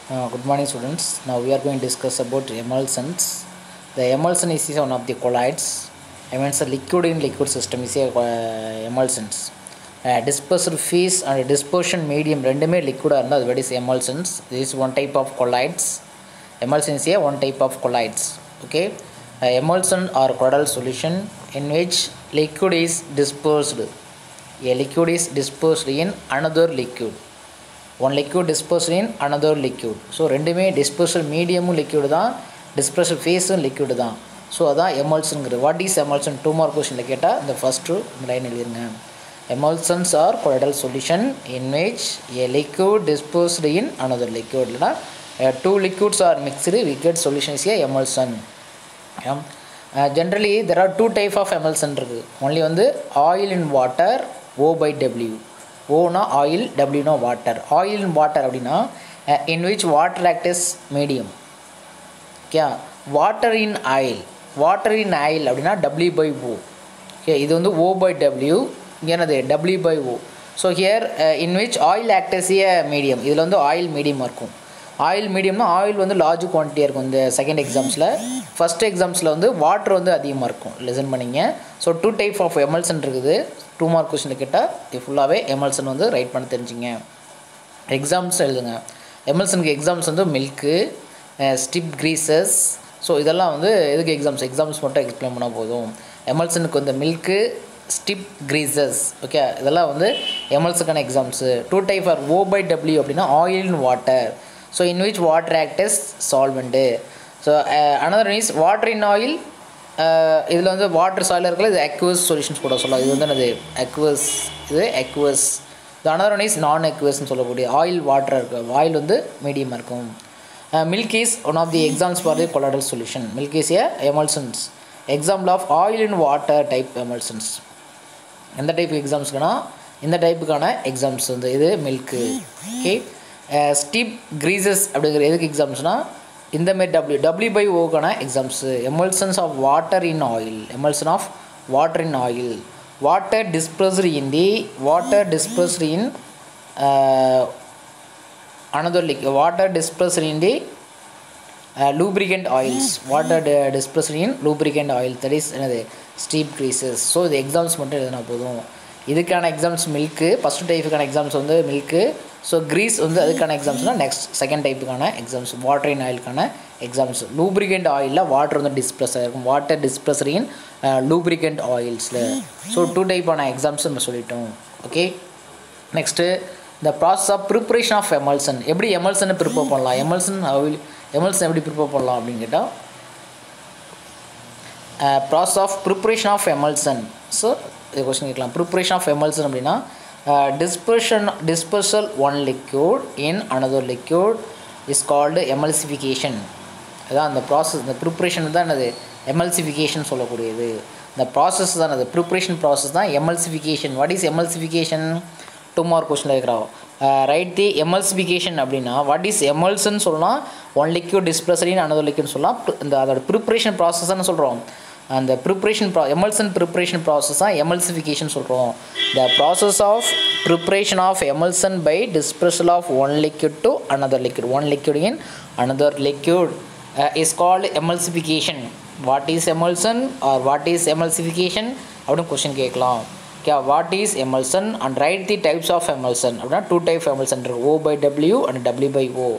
Good morning students. Now we are going to discuss about emulsions. The emulsion is one of the colloids. I mean, it's a liquid in liquid system is a emulsions. Dispersal phase and dispersion medium ரெண்டுமே liquid இருந்தால் that is emulsions. This is one type of colloids. Emulsion is one type of colloids. Okay. Emulsion or colloidal solution in which liquid is dispersed. A liquid is dispersed in another liquid. One liquid dispersed in another liquid. So ரெண்டுமே dispersal medium liquid தான், dispersal phase liquid தான். So அதான் emulsionங்கிறது. What is emulsion? 2 mark கொஸ்டினில் கேட்டால் இந்த first line எழுதிருங்க. Emulsions are colloidal solution in which a liquid dispersed in another liquid. இல்லைனா two liquids are mixed, we get solution is a emulsion. Generally there are two type of emulsion இருக்குது. Only வந்து oil in water, O by W. O na oil, W na water. Oil in water அப்படின்னா in which water act as medium. Okay, water in oil. Water in oil அப்படின்னா W by O. Okay, இது வந்து O by W. இங்கே என்னது W by O. So here in which oil act as a medium. இதில் வந்து oil medium இருக்கும். Oil மீடியம்னா oil வந்து large குவான்டிட்டியாக இருக்கும். இந்த செகண்ட் எக்ஸாம்ஸில் ஃபஸ்ட் எக்ஸாம்ஸில் வந்து வாட்டர் வந்து அதிகமாக இருக்கும். லிசன் பண்ணிங்க. So two type of emulsion இருக்குது. 2 மார்க் கொஸ்டினில் கேட்டால் இது ஃபுல்லாகவே எமல்சன் வந்து ரைட் பண்ண தெரிஞ்சுங்க. எக்ஸாம்ஸ் எழுதுங்க. எமல்சனுக்கு எக்ஸாம்ஸ் வந்து மில்க்கு, ஸ்டிப் கிரீசஸ். ஸோ இதெல்லாம் வந்து எதுக்கு எக்ஸாம்ஸ் மட்டும் எக்ஸ்பிளைன் பண்ணால் போதும். எமல்சனுக்கு வந்து மில்க்கு, ஸ்டிப் கிரீசஸ். ஓகே, இதெல்லாம் வந்து எமல்ஸுக்கான exams. Two type are O by W அப்படின்னா oil in water. So in which water act as solvent. So another one is water in oil. இதில் வந்து வாட்டர் சாயில் இருக்கல, இது aqueous solutions கூட சொல்லலாம். இது வந்து என்னது aqueous, இது aqueous. The another one is non aqueousன்னு சொல்லக்கூடிய ஆயில் வாட்டர் இருக்கு. ஆயில் வந்து மீடியமாக இருக்கும். Milk is one of the examples for the colloidal solution. Milk is a emulsions. Example of oil in water type emulsions. எந்த type எக்ஸாம்ஸ்க்குனா இந்த டைப்புக்கான exams வந்து இது milk. Okay, ஸ்டிப் greases அப்படிங்கிற எதுக்கு எக்ஸாம்ஸ்னால் இந்தமாரி W by ஓக்கான exams. Emulsions of water in oil. Emulsion of water in oil. Water dispersed in another liquid. Water dispersed in the lubricant oils. Water dispersed in lubricant oil. That is another steep greases. So the exams மட்டும் எழுதினா போதும். இதுக்கான exams milk. First டைப்புக்கான exams வந்து milk. So grease வந்து அதுக்கான எக்ஸாம்ஸ்னால் next second டைப்புக்கான எக்ஸாம்ஸ் வாட்டர் இன் ஆயிலுக்கான எக்ஸாம்ஸ். லூப்ரிகண்ட் ஆயிலில் வாட்டர் வந்து டிஸ்ப்ரெஸ் ஆகிருக்கும். வாட்டர் டிஸ்ப்ரெஸ்ட் இன் லூப்ரிகண்ட் ஆயில்ஸில். ஸோ டூ டைப்பான எக்ஸாம்ஸ் நம்ம சொல்லிட்டோம். ஓகே, நெக்ஸ்ட்டு இந்த process of preparation of emulsion. எப்படி எமல்சனை ப்ரிப்பேர் பண்ணலாம், எமல்சன் எப்படி ப்ரிப்பேர் பண்ணலாம் அப்படின்னு கேட்டால் process of preparation of emulsion. So இது கொஸ்டின் கேட்கலாம். ப்ரிப்ரேஷன் ஆஃப் எமல்சன் அப்படின்னா dispersal one liquid in another liquid is called emulsification. அதான் அந்த ப்ராசஸ். இந்த ப்ரிப்ரேஷன் தான் என்னது எமல்சிஃபிகேஷன் சொல்லக்கூடியது. இந்த ப்ராசஸ் தான் அது ப்ரிப்ரேஷன் ப்ராசஸ் தான் emulsification. What is emulsification? 2 mark question இருக்கிறோம். ரைட் தி எமல்சிஃபிகேஷன் அப்படின்னா வாட் இஸ் எமல்சன் சொல்லலாம், one liquid dispersal in another liquid சொல்லலாம். இந்த அதோட ப்ரிப்ரேஷன் ப்ராசஸ் தான் சொல்கிறோம். அந்த ப்ரிப்ரேஷன் எமல்சன் ப்ரிப்ரேஷன் ப்ராசஸ் தான் எமல்சிஃபிகேஷன் சொல்கிறோம். The process of preparation of emulsion by dispersal of one liquid to another liquid. One liquid in another liquid is called emulsification. What is emulsion R what is emulsification அப்படின்னு question கேட்கலாம். Okay, what is emulsion and write the types of emulsion அப்படின்னா two type emulsion இருக்குது. O by W அண்ட் W by O.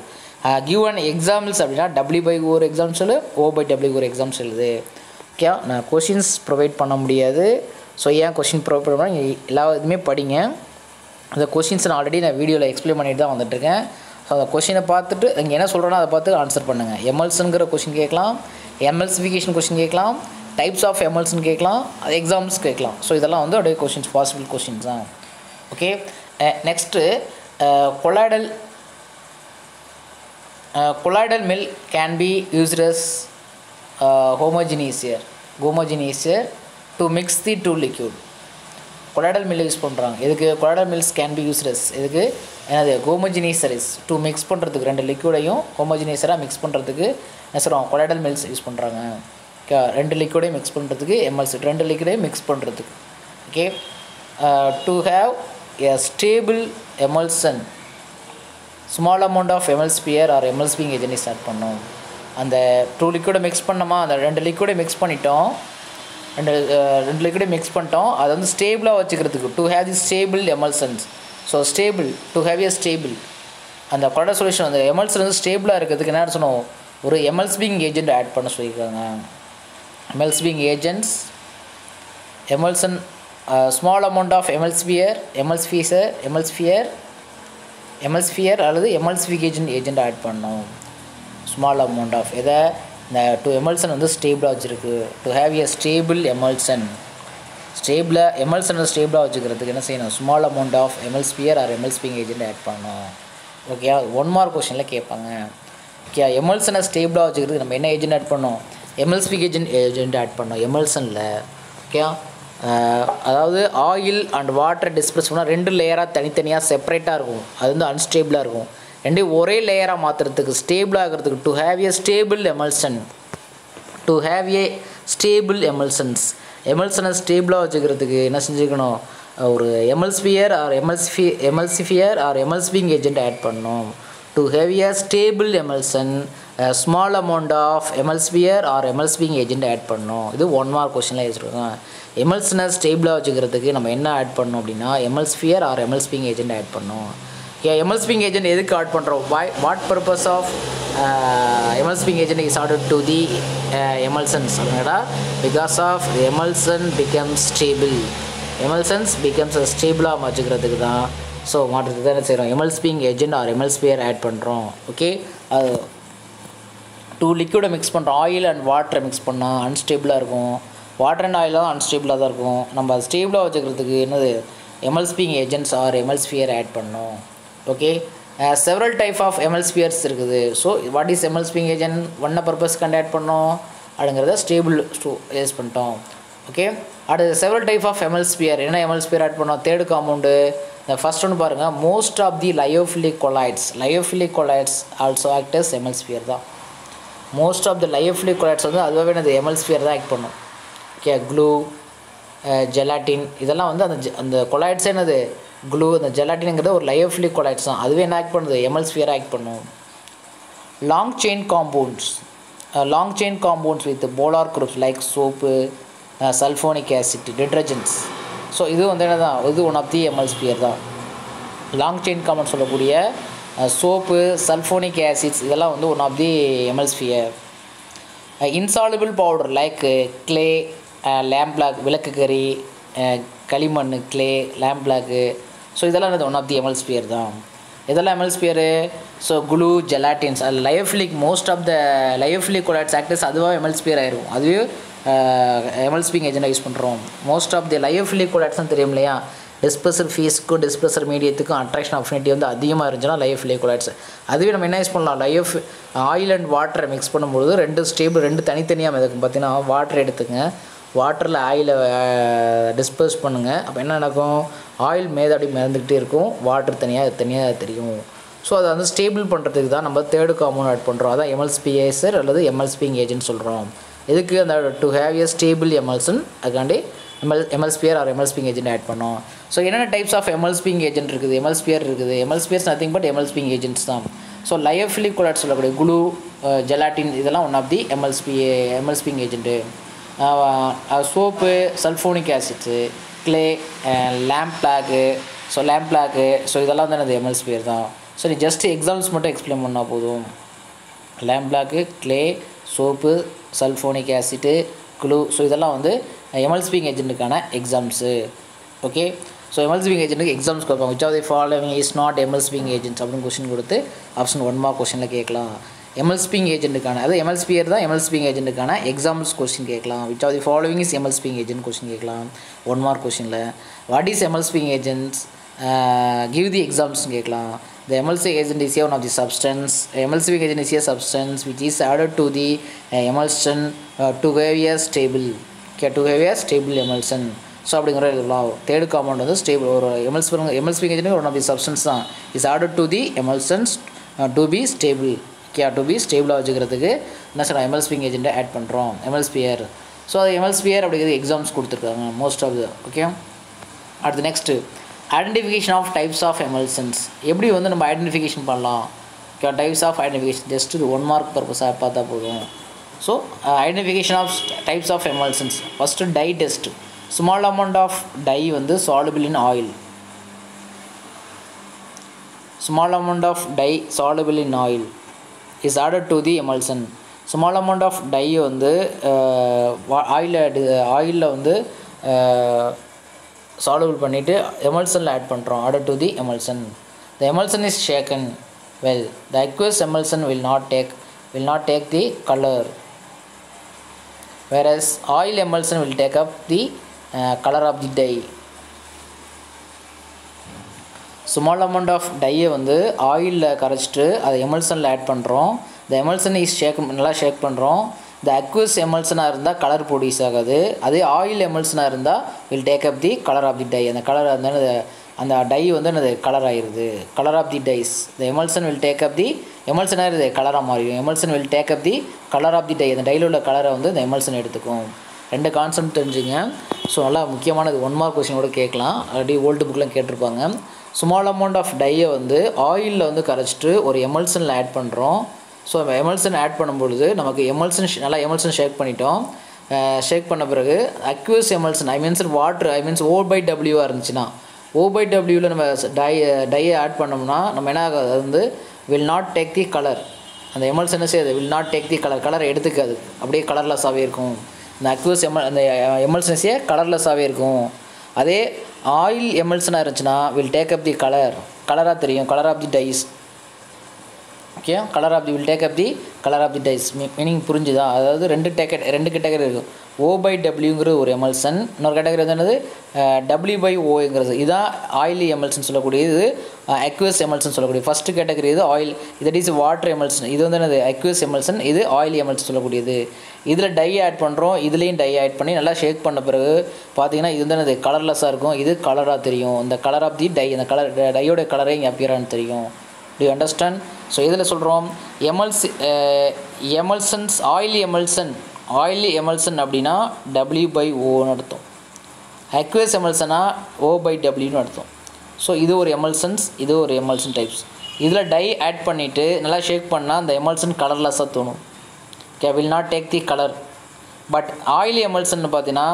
Give an examples அப்படின்னா W by O ஒரு exams எழுது, O by W ஒரு exams எழுது. Okay, நான் questions provide பண்ண முடியாது. ஸோ ஏன் கொஷின் ப்ரொவைட் பண்ணால் நீங்கள் எல்லா இதுவுமே படிங்க. அந்த கொஷின்ஸ் நான் ஆல்ரெடி வீடியோவில் எக்ஸ்பிளைன் பண்ணிட்டு தான் வந்துட்டுருக்கேன். ஸோ அந்த கொஷினை பார்த்துட்டு நீங்கள் என்ன சொல்கிறேன்னா அதை பார்த்து ஆன்சர் பண்ணுங்கள். எமல்சனுங்கிற கொஷின் கேட்கலாம், எமல்சிஃபிகேஷன் கொஷின் கேட்கலாம், டைப்ஸ் ஆஃப் எமல்சன் கேட்கலாம், எக்ஸாம்ஸ் கேட்கலாம். ஸோ இதெல்லாம் வந்து அப்படியே கொஷின்ஸ், பாசிபிள் கொஷின்ஸ் தான். Okay, next colloidal mill can be used as homogeneizer to mix the two liquid. Colloidal mill use பண்ணுறாங்க. எதுக்கு? Colloidal mills can be used as எதுக்கு? என்னது ஹோமோஜினைசர்ஸ் டு மிக்ஸ் பண்ணுறதுக்கு, ரெண்டு லிக்விடையும் ஹோமோஜினைசராக மிக்ஸ் பண்ணுறதுக்கு என்ன சொல்கிறோம், கொலாய்டல் மில்ஸ் யூஸ் பண்ணுறாங்க. ஓகே, ரெண்டு லிக்விடையும் மிக்ஸ் பண்ணுறதுக்கு எமல்சன், ரெண்டு லிக்விடையும் மிக்ஸ் பண்ணுறதுக்கு. Okay, to have a stable emulsion small amount of emulsifier or emulsifying agent start பண்ணோம். அந்த 2 லிக்விடை மிக்ஸ் பண்ணோமா, அந்த 2 லிக்விடை மிக்ஸ் பண்ணிட்டோம், ரெண்டு லிக்விடை மிக்ஸ் பண்ணிட்டோம். அதை வந்து ஸ்டேபிளாக வச்சுக்கிறதுக்கு to have the stable emulsions. So stable to have a stable அந்த கொலட் சொல்யூஷன் அந்த எமல்சன் வந்து ஸ்டேபிளாக இருக்கிறதுக்கு என்ன சொன்னோம், ஒரு எமல்ஸ்பிங் ஏஜென்ட் ஆட் பண்ண சொல்லியிருக்காங்க. Emulsifying agents emulsion small amount of emulsifier அல்லது எமல்சிஃபிகேஷன் ஏஜென்ட் ஆட் பண்ணோம். ஸ்மால் அமௌண்ட் ஆஃப் எதை இந்த 2 எமல்சன் வந்து ஸ்டேபிளாக வச்சுருக்கு. To have a stable emulsion எமல்சனை ஸ்டேபிளாக வச்சுக்கிறதுக்கு என்ன செய்யணும், small amount of emulsifier or emulsifying agent add பண்ணோம். ஓகே, 1 மார்க் கொஷனில் கேட்பாங்க. ஓகே, எமல்சனை ஸ்டேபிளாக வச்சுக்கிறதுக்கு நம்ம என்ன ஏஜென்ட் ஆட் பண்ணோம், எமல்சிஃபிகேஷன் ஏஜென்ட் ஆட் பண்ணோம் எமல்சனில். ஓகே, அதாவது ஆயில் அண்ட் வாட்டர் டிஸ்பர்ஸ் பண்ணால் 2 லேயராக தனித்தனியாக செப்பரேட்டாக இருக்கும், அது வந்து அன்ஸ்டேபிளாக இருக்கும். ரெண்டையும் ஒரே லேயராக மாற்றுறதுக்கு ஸ்டேபிளாக இருக்கிறதுக்கு to have a stable emulsions எமல்சனை ஸ்டேபிளாக வச்சுக்கிறதுக்கு என்ன செஞ்சுக்கணும், ஒரு emulsifier or emulsifier or emulsifying agent add பண்ணணும். To have a stable emulsion small amount of emulsifier or emulsifying agent add பண்ணணும். இது 1 மார்க் கொஸ்டினில் வச்சுருக்கோம். எமல்சனை ஸ்டேபிளாக வச்சுக்கிறதுக்கு நம்ம என்ன ஆட் பண்ணோம் அப்படின்னா emulsifier or emulsifying agent add பண்ணோம். எமல்ஸ்பிங் ஏஜென்ட் எதுக்கு ஆட் பண்ணுறோம், what purpose of emulsifying agent is added to the emulsions அப்படின்னா பிகாஸ் ஆஃப் எமல்சன் பிகம்ஸ் ஸ்டேபிளாக வச்சுக்கிறதுக்கு தான். ஸோ மாற்றத்துக்கு தான் என்ன செய்கிறோம், எமல்ஸ்பிங் ஏஜென்ட் ஆர் எமல்ஸ்பியர் ஆட் பண்ணுறோம். ஓகே, அது 2 லிக்விடை மிக்ஸ் பண்ணுறோம், ஆயில் அண்ட் வாட்டரை மிக்ஸ் பண்ணால் அன்ஸ்டேபிளாக இருக்கும், வாட்டர் அண்ட் ஆயிலும் அன்ஸ்டேபிளாக தான் இருக்கும். நம்ம அதை ஸ்டேபிளாக வச்சுக்கிறதுக்கு என்னது emulsifying agents or emulsifier add பண்ணோம். Okay, several type of emulsifiers இருக்குது. So what is emulsifying agent, ஒன்ன பர்பஸ் கண்டு ஆட் பண்ணோம் அப்படிங்கிறத ஸ்டேபிள் யூஸ் பண்ணிட்டோம். ஓகே, அடுத்து செவரல் டைப் ஆஃப் எமல்ஸ்பியர், என்ன எமல்ஸ்பியர் ஆட் பண்ணோம், தேர்டு காம்பவுண்டு. இந்த ஃபர்ஸ்ட் ஒன்று பாருங்கள், most of the lyophilic colloids also act as emulsifier தான். Most of the lyophilic colloids வந்து அதுவாகவே என்னது எமல்ஸ்பியர் தான் ஆக்ட் பண்ணும். ஓகே, க்ளூ, ஜெலாட்டின் இதெல்லாம் வந்து அந்த கொலாய்ட்ஸே என்னது க்ளூ, அந்த ஜெலாட்டின்ங்கிறது ஒரு லயோஃபிலிக் கொலாய்ட்ஸ் தான், அதுவே என்ன ஆக்ட் பண்ணுது எமல்ஸ்பியர் ஆக்ட் பண்ணும். Long chain compounds with polar groups like soap, sulphonic acid, detergents. So இது வந்து என்ன தான், இது ஒன் ஆஃப் தி எமல்ஸ்பியர் தான். லாங் செயின் காம்பவுண்ட் சொல்லக்கூடிய சோப்பு, சல்ஃபோனிக் ஆசிட்ஸ் இதெல்லாம் வந்து one of the emulsifier. Insoluble powder like clay, lamp black, விளக்கு கறி, களிமண், கிளே, லேம்ப் பிளாக்கு. ஸோ இதெல்லாம் என்னது ஒன் ஆஃப் தி எமல்ஸ்பியர் தான். இதெல்லாம் எமல்ஸ்பியரு. ஸோ குளூ, ஜெலாட்டின்ஸ், அது lyophilic, most of the lyophilic colloids act as அதுவாக எமல்ஸ்பியர் ஆகிருக்கும், அதுவே எமல்ஸ்பிங் ஏஜென்ட் யூஸ் பண்ணுறோம். Most of the lyophilic colloids தான் தெரியும் இல்லையா, டிஸ்பர்சர் ஃபீஸுக்கும் டிஸ்பர்சர் மீடியத்துக்கும் அட்ராக்ஷன் அஃபினிட்டி வந்து அதிகமாக இருந்துச்சுன்னா லயோஃபிலிக் கொலாய்ட்ஸ். அதுவே நம்ம என்ன யூஸ் பண்ணலாம், ஆயில் அண்ட் வாட்டரை மிக்ஸ் பண்ணும்போது 2 தனித்தனியாக இருக்கும். பார்த்தீங்கன்னா வாட்டர் எடுத்துங்க, வாட்டரில் ஆயிலை டிஸ்பர்ஸ் பண்ணுங்கள், அப்போ என்ன நடக்கும், ஆயில் மேதாடி மிதந்துக்கிட்டே இருக்கும், வாட்டர் தனியாக தெரியும். ஸோ அதை வந்து ஸ்டேபிள் பண்ணுறதுக்கு தான் நம்ம தேர்டு காம்பவுண்ட் ஆட் பண்ணுறோம், அதான் எமல்ஸ்பியேசர் அல்லது எமல்ஸ்பிங் ஏஜென்ட் சொல்கிறோம். இதுக்கு அந்த to have a stable emulsion அதுக்காண்டி emulsifier or emulsifying agent add பண்ணோம். ஸோ என்னென்ன டைப்ஸ் ஆஃப் எமல்ஸ்பிங் ஏஜென்ட் இருக்குது, எமல்ஸ்பியர் இருக்குது. Emulsifiers nothing but emulsifying agents தான். ஸோ லயோஃபிலிக் கொலாய்ட்ஸ் சொல்லக்கூடிய குளூ, ஜெலாட்டின் இதெல்லாம் one of the emulsifying agent. Soap, sulphonic acids, clay, lamp black. So இதெல்லாம் வந்து என்னது எமல்ஸ்பியர் தான். ஸோ நீ ஜஸ்ட் எக்ஸாம்பிள்ஸ் மட்டும் எக்ஸ்பிளைன் பண்ணால் போதும். Lamp black, clay, soap, sulphonic acid, glue. So இதெல்லாம் வந்து எமல்ஸ்பிங் ஏஜென்ட்டுக்கான எக்ஸாம்ஸு. ஓகே, ஸோ எமல்ஸ்பிங் ஏஜென்ட்டுக்கு எக்ஸாம்ஸ் கொடுப்பாங்க. Which of the following is not emulsifying agents அப்படின்னு கொஸ்டின் கொடுத்து ஆப்ஷன் 1 மார்க் கொஸ்டினில் கேட்கலாம். எமல்ஸ்பிங் ஏஜென்ட்டுக்கான, அது எமல்ஸ்பியர் தான், எமல்ஸ்பிங் ஏஜென்ட்டுக்கான எக்ஸாம்பிள்ஸ் கொஸ்டின் கேட்கலாம். Which of the following is emulsifying agent question கேட்கலாம் 1 மார்க் கொஸ்டினில். What is emulsifying agents, give the examples கேட்கலாம். The emulsific agent is one of the substance. Emulsific agent is a substance which is added to the emulsion to have a stable. Okay, to have a stable emulsion. So அப்படிங்கிற எழுதலாம். Third compound வந்து stable, ஒரு emulsifying agent one of the substance தான். Is added to the emulsions to be stable. Okay, to be ஸ்டேபிளாக வச்சுக்கிறதுக்கு என்ன சொல்கிறோம், எமல்சிஃபிக் ஏஜென்ட்டை add பண்ணுறோம், எமல்ஸ்பியர். ஸோ அது எமல்ஸ்பியர் அப்படிங்கிறது எக்ஸாம்ஸ் கொடுத்துருக்காங்க மோஸ்ட் ஆஃப் த. ஓகே, அடுத்து next identification of types of emulsions எப்படி வந்து நம்ம ஐடென்டிஃபிகேஷன் பண்ணலாம்? டைப்ஸ் ஆஃப் ஐடென்டிஃபிகேஷன் ஜஸ்ட் இது 1 மார்க் பர்பஸாக பார்த்தா போதும். So identification of types of emulsions. First dye test. Small amount of dye வந்து soluble in oil. Small amount of dye soluble in oil is added to the emulsion. Small amount of dye வந்து ஆயிலில் வந்து soluble பண்ணிவிட்டு எமல்சனில் add பண்ணுறோம். added to the emulsion. The emulsion is shaken well. The aqueous emulsion will not take the color, whereas oil emulsion will take up the color of the dye. Small amount of டையை வந்து ஆயிலில் கரைச்சிட்டு அதை எமல்சனில் add பண்ணுறோம். இந்த emulsion is நல்லா ஷேக் பண்ணுறோம். இந்த அக்வஸ் எமல்சனாக இருந்தால் கலர் ப்ரொடியூஸ் ஆகாது. அதே ஆயில் எமல்சனாக இருந்தால் will take up the colour of the dye. அந்த கலர் அந்த டை வந்து அது கலர் ஆகிடுது. Colour of the dyes. The emulsion will take up the எமல்சனாக இது கலராக மாறிடும். Emulsion will take up the colour of the dye. அந்த டையில் உள்ள கலரை வந்து இந்த எமல்சன் எடுத்துக்கும். 2 கான்செப்ட் தெரிஞ்சுங்க. ஸோ நல்லா முக்கியமானது 1 மார்க் கொஸ்டின் கூட கேட்கலாம். ஆல்ரெடி ஓல்டு புக்கில் கேட்டிருப்பாங்க. ஸ்மால் அமௌண்ட் ஆஃப் டையை வந்து ஆயிலில் வந்து கரைச்சிட்டு ஒரு எமல்சனில் ஆட் பண்ணுறோம். ஸோ எமல்சன் ஆட் பண்ணும்பொழுது நமக்கு நல்லா எமல்சன் ஷேக் பண்ணிட்டோம். ஷேக் பண்ண பிறகு அக்வஸ் எமல்சன் வாட்டர் O/Wவாக இருந்துச்சுன்னா O/Wவில் நம்ம டையை ஆட் பண்ணோம்னா நம்ம என்ன ஆகாது, அது வந்து will not take the colour. அந்த எமல்சனஸே அது வில் நாட் டேக் தி கலரை எடுத்துக்காது. அப்படியே கலர்லெஸ்ஸாகவே இருக்கும். இந்த அக்வஸ் அந்த எமல்சனஸே கலர்லெஸ்ஸாகவே இருக்கும். அதே ஆயில் எமல்சனாக இருந்துச்சுன்னா வில் டேக் அப் தி கலராக தெரியும். Colour of the dyes. Okay, will take up the colour of the dyes. Meaning புரிஞ்சுதா? அதாவது 2 கேட்டகரி இருக்கும். O/Wங்கிற ஒரு எமல்சன், இன்னொரு கேட்டகரி வந்து என்னது W/Oங்கிறது. இதுதான் ஆயிலி எமல்சன் சொல்லக்கூடியது. இது அக்வஸ் எமல்சன் சொல்லக்கூடிய ஃபஸ்ட்டு கேட்டகரி. இது oil, that is water emulsion. இது வந்து என்னது அக்வஸ் எமல்சன். இது ஆயிலி எமல்சன் சொல்லக்கூடியது. இதில் டை ஆட் பண்ணுறோம். இதுலேயும் டை ஆட் பண்ணி நல்லா ஷேக் பண்ண பிறகு பார்த்தீங்கன்னா இது வந்து என்னது கலர்லெஸ்ஸாக இருக்கும். இது கலராக தெரியும். இந்த கலர் ஆஃப் தி டை, அந்த கலர் டையோட கலரே இங்கே அப்பியரான்னு தெரியும். To you understand? ஸோ இதில் சொல்கிறோம் எமல்சன்ஸ். ஆயிலி எமல்சன் அப்படின்னா W/Oன்னு அர்த்தம். அக்வஸ் எமல்சனா O/Wன்னு அர்த்தம். ஸோ இது ஒரு எமல்சன்ஸ், இது ஒரு எமல்சன் டைப்ஸ். இதில் டை ஆட் பண்ணிவிட்டு நல்லா ஷேக் பண்ணால் அந்த எமல்சன் கலர்லெஸ்ஸாக தோணும். Okay, will not take the colour. But oily emulsion பார்த்தீங்கன்னா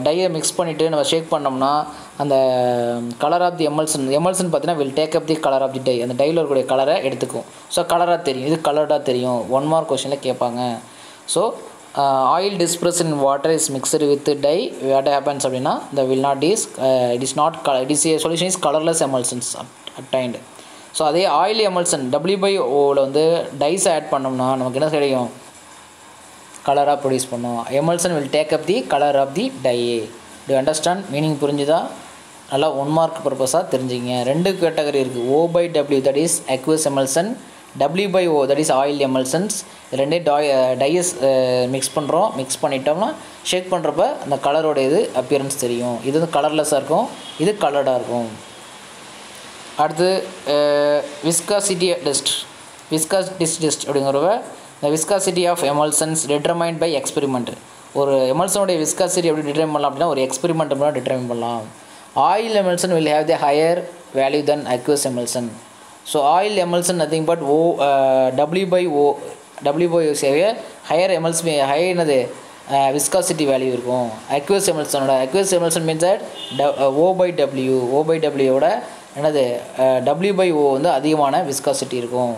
டையை மிக்ஸ் பண்ணிவிட்டு நம்ம ஷேக் பண்ணோம்னா அந்த கலர் ஆஃப் தி எமல்சன் பார்த்தீங்கன்னா will take up the colour of the dye. அந்த டையில் இருக்கக்கூடிய கலரை எடுத்துக்கும். ஸோ கலராக தெரியும். இது கலர்டாக தெரியும். 1 மார்க் கொஸ்டினில் கேட்பாங்க. So oil disperse in water is mixed with dye. What happens அப்படின்னா the will not is it is not it is solution is colourless emulsions obtained. So அதே ஆயில் எமல்சன் W/Oவில் வந்து டைஸ் ஆட் பண்ணோம்னா நமக்கு என்ன கிடைக்கும்? கலராக ப்ரொடியூஸ் பண்ணும். Emulsion will take up the colour of the dye. Do understand? Meaning புரிஞ்சுதா? நல்லா 1 மார்க் பர்பஸாக தெரிஞ்சுங்க. 2 கேட்டகரி இருக்குது. O/W that is aqueous emulsion, W/O that is oil emulsions. ரெண்டே டைஸ் மிக்ஸ் பண்ணுறோம். மிக்ஸ் பண்ணிட்டோம்னா ஷேக் பண்ணுறப்ப அந்த கலரோட இது அப்பியரன்ஸ் தெரியும். இது வந்து கலர்லெஸ்ஸாக இருக்கும். இது கலர்டாக இருக்கும். அடுத்து விஸ்காசிட்டி டெஸ்ட். டெஸ்ட் அப்படிங்கிறப்ப the viscosity of emulsions determined by experiment. ஒரு எமல்சனுடைய விஸ்காசிட்டி எப்படி டிட்டர்மைன் பண்ணலாம் அப்படின்னா ஒரு எக்ஸ்பெரிமெண்ட் மூலம் டிட்டர்மைன் பண்ணலாம். Oil emulsion will have the higher value than aqueous emulsion. So oil emulsion nothing but W/O is a higher emulsion, higher என்னது viscosity value இருக்கும். aqueous emulsion means that O/W ஓட என்னது W/O வந்து அதிகமான viscosity இருக்கும்.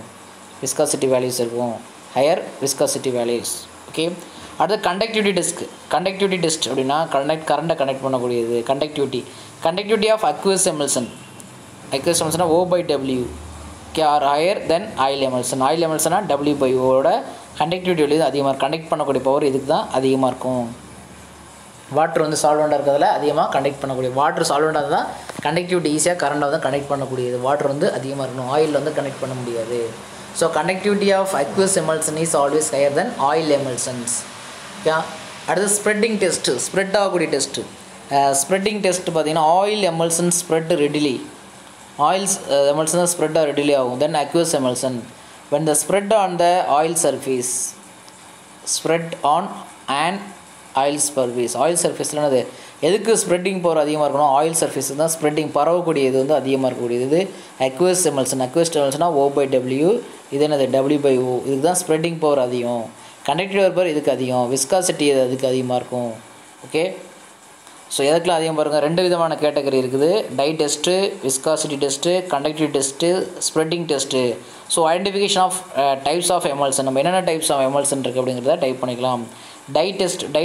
Viscosity values இருக்கும். Higher viscosity values. Okay, அடுத்து conductivity test அப்படின்னா கரண்ட்டை கனெக்ட் பண்ணக்கூடியது. கண்டக்டிவிட்டி ஆஃப் அக்வஸ் எமல்சன்னா O/W. Okay, are higher than oil எமல்சனா W/Oவோட கண்டக்டிவிட்டி வேல்யூ அதிகமாக கண்டக்ட் பண்ணக்கூடிய பவர் இதுக்கு தான் அதிகமாக இருக்கும். வாட்டர் வந்து சால்வெண்ட்டாக இருக்கிறதுல அதிகமாக கண்டக்ட் பண்ணக்கூடிய வாட்டர் சால்வெண்ட்டாக தான் கண்டக்டிவிட்டி ஈஸியாக கரண்ட்டை வந்து கனெக்ட் பண்ணக்கூடியது. வாட்டர் வந்து அதிகமாக இருக்கணும். ஆயில் வந்து கனெக்ட் பண்ண முடியாது. So conductivity of aqueous emulsion is always higher than oil emulsions. Okay, அடுத்து ஸ்ப்ரெட் ஆகக்கூடிய டெஸ்ட்டு. ஸ்ப்ரெட்டிங் டெஸ்ட் பார்த்தீங்கன்னா oil emulsion spread readily. Emulsion ஸ்ப்ரெட்டாக ரெடிலி ஆகும். Then aqueous emulsion when the spread on the oil surface oil சர்ஃபேஸில் என்னது எதுக்கு spreading power அதிகமாக இருக்கணும்? ஆயில் சர்ஃபேஸ் தான் ஸ்ப்ரெட்டிங் பரவக்கூடியது வந்து அதிகமாக இருக்கக்கூடியது. இது அக்வஸ் எமல்சன். அக்வஸ் எமல்சனா O/W, இது என்னது W/O. இதுக்கு தான் ஸ்ப்ரெட்டிங் பவர் அதிகம். கண்டக்டிவ் பவர் இதுக்கு அதிகம். விஸ்காசிட்டி அதுக்கு அதிகமாக இருக்கும். ஓகே, ஸோ எதுக்குலாம் அதிகம் பாருங்கள், 2 விதமான கேட்டகரி இருக்குது. Dye test, viscosity test, conductive test, spreading test. So identification of types of emulsion, நம்ம என்னென்ன டைப்ஸ் ஆஃப் எமல்சன் இருக்குது அப்படிங்கிறத டைப் பண்ணிக்கலாம். டை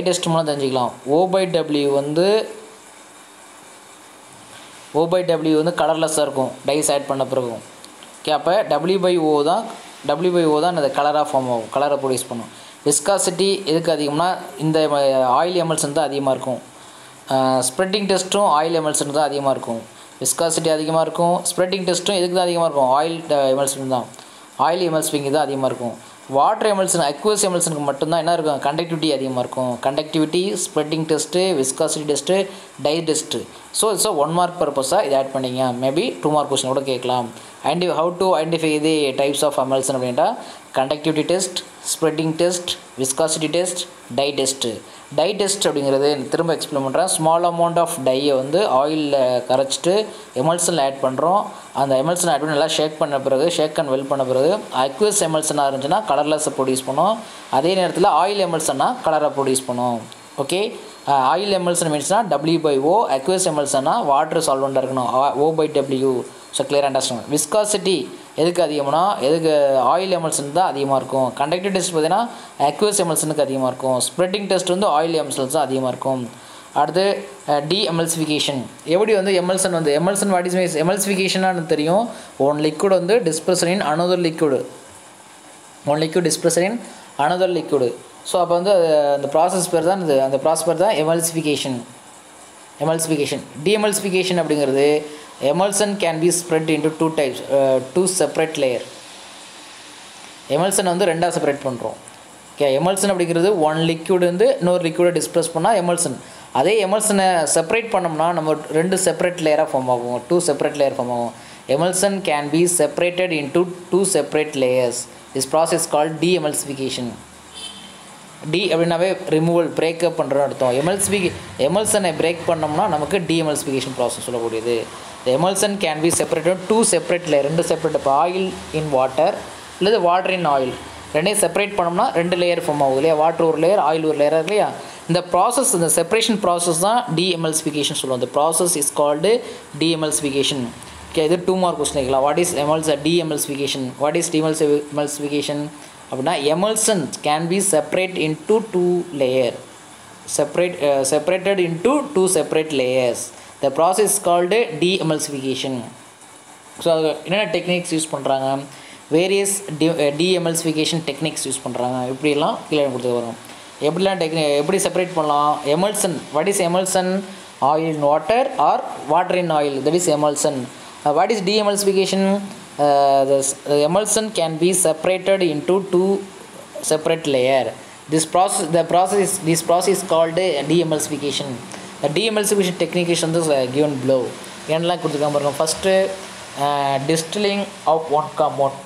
டெஸ்ட் மூலம் தெரிஞ்சுக்கலாம். O/W வந்து O/W வந்து கலர்லெஸ்ஸாக இருக்கும் டைஸ் ஆட் பண்ண பிறகு. ஓகே, அப்போ W/O தான் அந்த கலராக ஃபார்ம் ஆகும், கலரை ப்ரொடியூஸ் பண்ணும். விஸ்காசிட்டி எதுக்கு அதிகம்னா இந்த ஆயில் எமல்சன் தான் அதிகமாக இருக்கும். ஸ்ப்ரெட்டிங் டெஸ்ட்டும் ஆயில் எமல்சன் தான் அதிகமாக இருக்கும். விஸ்காசிட்டி அதிகமாக இருக்கும். ஸ்ப்ரெட்டிங் டெஸ்ட்டும் எதுக்கு தான் அதிகமாக இருக்கும்? ஆயில் எமல்சன் தான். ஆயில் எமல்சிங் தான் அதிகமாக இருக்கும். வாட்டர் எமல்சன், அக்வஸ் எமல்சனுக்கு மட்டும்தான் என்ன இருக்கும்? கண்டக்டிவிட்டி அதிகமாக இருக்கும். Conductivity, spreading test, viscosity test, dye test. So 1 mark பர்பஸாக இதை ஆட் பண்ணிங்க. மேபி 2 மார்க் கொஸ்டின் கூட கேட்கலாம். And how to identify the types of emulsion அப்படின்ட்டா conductivity test, spreading test, viscosity test, dye test. Dye test அப்படிங்கிறது திரும்ப explain பண்ணுறேன். Small amount of டையை வந்து ஆயிலில் கரைச்சிட்டு எமல்சனில் ஆட் பண்ணுறோம். அந்த எமல்சன் ஆட் பண்ணி நல்லா ஷேக் பண்ண பிறகு, ஷேக் அண்ட் வெல் பண்ண பிறகு அக்வஸ் எமல்சனாக இருந்துச்சுன்னா கலர்லெஸ்ஸை ப்ரொடியூஸ் பண்ணும். அதே நேரத்தில் ஆயில் எமல்சன்னா கலரை ப்ரொடியூஸ் பண்ணும். ஓகே, ஆயில் எமல்சன் மீன்ஸ்னா W/O, அக்வஸ் எமல்சன்னா வாட்டர் சால்வெண்ட்டாக இருக்கணும், O/W. So clear understand. Viscosity எதுக்கு அதிகம்னா எதுக்கு ஆயில் எமல்சன் தான் அதிகமாக இருக்கும். கண்டக்டிவ் டெஸ்ட் பார்த்தீங்கன்னா அக்வஸ் எமல்சனுக்கு அதிகமாக இருக்கும். ஸ்ப்ரெட்டிங் டெஸ்ட் வந்து ஆயில் எமல்சன்ஸ் தான் அதிகமாக இருக்கும். அடுத்து டி எமல்சிஃபிகேஷன். எப்படி வந்து எமல்சன் வந்து வாட் இஸ் மீன்ஸ் எமல்சிஃபிகேஷனானு தெரியும். ஒன் லிக்விட் வந்து dispersion in another liquid. One liquid dispersion in another liquid. So அப்போ வந்து அந்த ப்ராசஸ் பேர் தான் அந்த ப்ராசஸ் பேர் தான் எமல்சிஃபிகேஷன். டிஎமல்சிஃபிகேஷன் அப்படிங்கிறது emulsion can be spread into 2 types, 2 separate layer. Emulsion வந்து ரெண்டாக செப்பரேட் பண்ணுறோம். ஓகே, எமல்சன் அப்படிங்கிறது ஒன் லிக்விட் வந்து இன்னொரு லிக்விடை டிஸ்ப்ளேஸ் பண்ணால் எமல்சன். அதே எமல்சனை செப்பரேட் பண்ணோம்னா நம்ம 2 செப்பரேட் லேயராக ஃபார்ம் ஆகும், 2 செப்பரேட் லேயர் ஃபார்ம் ஆகும். Emulsion can be separated into 2 separate layers. This process called demulsification. De அப்படின்னாவே ரிமூவல், பிரேக்கப் பண்ணுறோன்னு அர்த்தம். எமல்சனை பிரேக் பண்ணோம்னா நமக்கு டிஎமல்சிஃபிகேஷன் ப்ராசஸ் சொல்லக்கூடியது. The emulsion can be separated into 2 separate layers. 2 separate, இப்போ ஆயில் இன் வாட்டர் இல்லை வாட்டர் இன் ஆயில் ரெண்டையும் செப்பரேட் பண்ணோம்னா 2 லேயர் ஃபார்ம் ஆகுது இல்லையா? வாட்டர் ஒரு லேயர், ஆயில் ஒரு லேயர் இல்லையா? இந்த ப்ராசஸ், இந்த செப்பரேஷன் ப்ராசஸ் தான் டிஎமல்சிஃபிகேஷன் சொல்லுவோம். இந்த process is called demulsification. Okay, இது 2 மார்க் கொஸ்டின் கேட்கலாம். What is demulsification? What is demulsification அப்படின்னா emulsion can be separate into 2 layer, separated into 2 separate layers. The process is called de-emulsification. So அது என்னென்ன techniques use பண்ணுறாங்க? Various de-emulsification techniques use பண்ணுறாங்க. இப்படிலாம் கீழே கொடுத்து வரும். எப்படிலாம் எப்படி செப்பரேட் பண்ணலாம்? Emulsion, what is emulsion? Oil in water or water in oil, that is emulsion. What is de-emulsification? The emulsion can be separated into 2 separate layer. This process is called de-emulsification. The de-emulsification technique is given below. என்னெல்லாம் கொடுத்துருக்காங்க பாருங்கள். First distilling of one compound.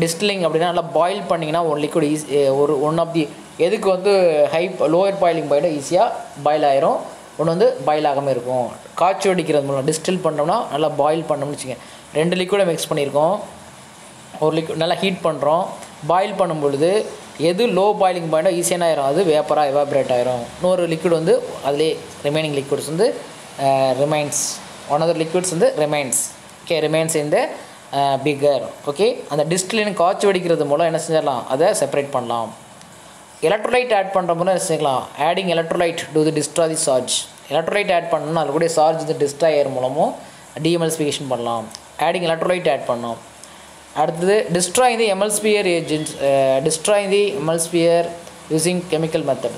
Distilling அப்படின்னா நல்லா boil பண்ணிங்கன்னா one liquid one of the எதுக்கு வந்து lower boiling point ஈஸியாக boil ஆயிரும், ஒன்று வந்து பாயில் ஆகாமல் இருக்கும். காய்ச்சி வடிக்கிறது மூலம் டிஸ்டில் பண்ணோம்னா நல்லா பாயில் பண்ணோம்னு வச்சுக்கோங்க. 2 லிக்விடை மிக்ஸ் பண்ணியிருக்கோம், ஒரு லிக்விட் நல்லா ஹீட் பண்ணுறோம். பாயில் பண்ணும் பொழுது எது லோ பாயிலிங் பாயிண்டோ ஈஸியான ஆயிரும், அது வேப்பராக எவாப்ரேட் ஆயிரும். இன்னொரு லிக்விட் வந்து அதிலே ரிமைனிங் லிக்விட்ஸ் வந்து remains, one of the liquids வந்து ரிமைன்ஸ். ஓகே, ரிமைன்ஸ் இந்த பிகர். ஓகே, அந்த டிஸ்டிலின் காய்ச்சி வடிக்கிறது மூலம் என்ன செஞ்சிடலாம், அதை செப்பரேட் பண்ணலாம். எலக்ட்ரோலைட் ஆட் பண்ணுற மூலம் என்ன செய்யலாம்? Adding electrolyte to the destroy the charge. Electrolyte add பண்ணணும்னா அது கூட சார்ஜ் இந்த டிஸ்ட்ராய் ஆகிற மூலமும் டிஎமல்சிஃபிகேஷன் பண்ணலாம். ஆடிங் எலக்ட்ரோலைட் ஆட் பண்ணோம். அடுத்தது destroy the emulsifier agents, destroy the emulsifier using chemical method.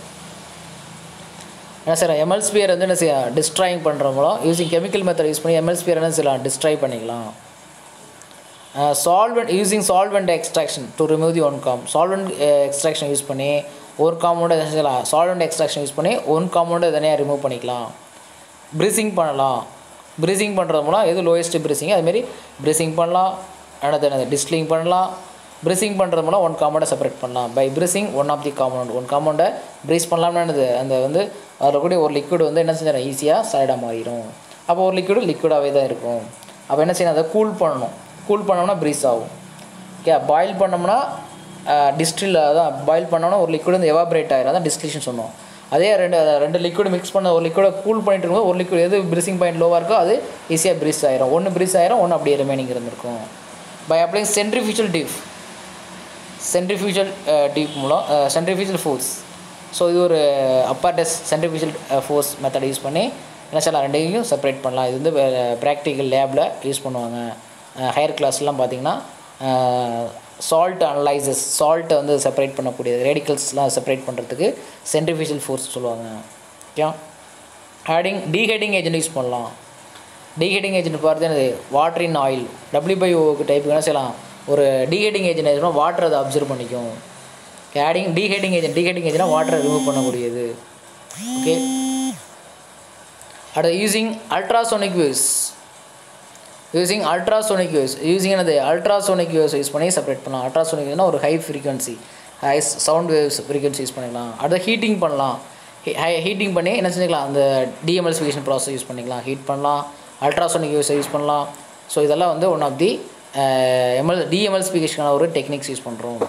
என்ன சார், எமல்சிஃபியர் வந்து என்ன செய்யலாம், டிஸ்ட்ராயிங் பண்ணுறவங்களும் யூஸிங் கெமிக்கல் மெத்தட் யூஸ் பண்ணி எமல்சிஃபியர் என்ன செய்யலாம், டிஸ்ட்ராய் பண்ணிக்கலாம். Solvent using solvent extraction to remove the one solvent extraction use பண்ணி ஒரு காம்பவுண்டை என்ன செய்யலாம், சால்வெண்ட் எக்ஸ்ட்ராக்ஷன் யூஸ் பண்ணி ஒன் காம்பவுண்டை தனியாக ரிமூவ் பண்ணிக்கலாம். ப்ரீசிங் பண்ணலாம். ப்ரீசிங் பண்ணுறது மூலம் எது லோயஸ்ட் ப்ரீசிங் அதுமாரி ப்ரீசிங் பண்ணலாம். அடுத்து டிஸ்டிலிங் பண்ணலாம். ப்ரீசிங் பண்ணுறது மூலம் ஒன் காம்பவுண்டை செப்பரேட் பண்ணலாம். By freezing one of the compound, one காம்பவுண்டை ப்ரீஸ் பண்ணலாம்னு அந்த வந்து அதில் கூட ஒரு லிக்விட் வந்து என்ன செஞ்சிடும் ஈஸியாக சாலிடாக மாறிடும். அப்போ ஒரு லிக்விடாகவே தான் இருக்கும். அப்போ என்ன செய்யணும் அதை கூல் பண்ணணும். கூல் பண்ணோம்னா ப்ரீஸ் ஆகும். ஓகே பாயில் பண்ணோம்னா டிஸ்டில் அதான் பாயில் பண்ணோம்னா ஒரு லிக்விட் வந்து எவாப்ரேட் ஆகிடும். அதான் டிஸ்டிலேஷன் சொன்னோம். அதே ரெண்டு லிக்விட் மிக்ஸ் பண்ண ஒரு லிக்விடை கூல் பண்ணிட்டு இருக்கும்போது ஒரு லிக்விட் எது ப்ரீசிங் பாயிண்ட் லோவாக இருக்கோ அது ஈஸியாக ப்ரீஸ் ஆயிரும். ஒன்று ப்ரீஸ் ஆயிரும், ஒன்று அப்படியே ரிமைனிங் இருந்திருக்கும். பை அப்ளைங் சென்ட்ரிஃபியூஜல் டீப் மூலம் சென்ட்ரிஃபியூஜல் ஃபோர்ஸ். ஸோ இது ஒரு அப்பார்டஸ் சென்ட்ரிஃபியூஜல் ஃபோர்ஸ் மெத்தட் யூஸ் பண்ணி என்ன செய்யலாம் ரெண்டையும் செப்பரேட் பண்ணலாம். இது வந்து ப்ராக்டிக்கல் லேபில் யூஸ் பண்ணுவாங்க. ஹையர் கிளாஸ்லாம் பார்த்திங்கன்னா சால்ட் அனலைசஸ் சால்ட்டை வந்து செப்பரேட் பண்ணக்கூடிய ரேடிக்கல்ஸ்லாம் செப்பரேட் பண்ணுறதுக்கு சென்ட்ரிஃபியூஜல் ஃபோர்ஸ் சொல்லுவாங்க. ஓகே டீஹைடிங் ஏஜென்ட் யூஸ் பண்ணலாம். டீஹைடிங் ஏஜென்ட் பார்த்தீங்கன்னா வாட்டர் இன் ஆயில் W/O டைப்புக்கு என்ன செய்யலாம் ஒரு டீஹைடிங் ஏஜென்ட் எதுனா வாட்டர் அதை அப்சர்வ் பண்ணிக்கும். டீஹைடிங் ஏஜென்ட்னா வாட்டரை ரிமூவ் பண்ணக்கூடியது. ஓகே அடுத்து யூஸிங் அல்ட்ராசோனிக் வேவ்ஸ் என்னது அல்ட்ராசோனிக் வேவ்ஸ் யூஸ் பண்ணி செப்பரேட் பண்ணலாம். அல்ட்ராசோனிக் வேவ்ஸ்னால் ஒரு high frequency sound waves frequency use பண்ணிக்கலாம். அடுத்து ஹீட்டிங் பண்ணலாம். ஹீட்டிங் பண்ணி என்ன செஞ்சுக்கலாம் அந்த டிஎம்எல்சிஃபிகேஷன் ப்ராசஸ் யூஸ் பண்ணிக்கலாம். ஹீட் பண்ணலாம், அல்ட்ராசோனிக் வேவ்ஸை யூஸ் பண்ணலாம். ஸோ இதெல்லாம் வந்து ஒன் ஆஃப் தி டிஎம்எல்சிஃபிகேஷனான ஒரு டெக்னிக்ஸ் யூஸ் பண்ணுறோம்.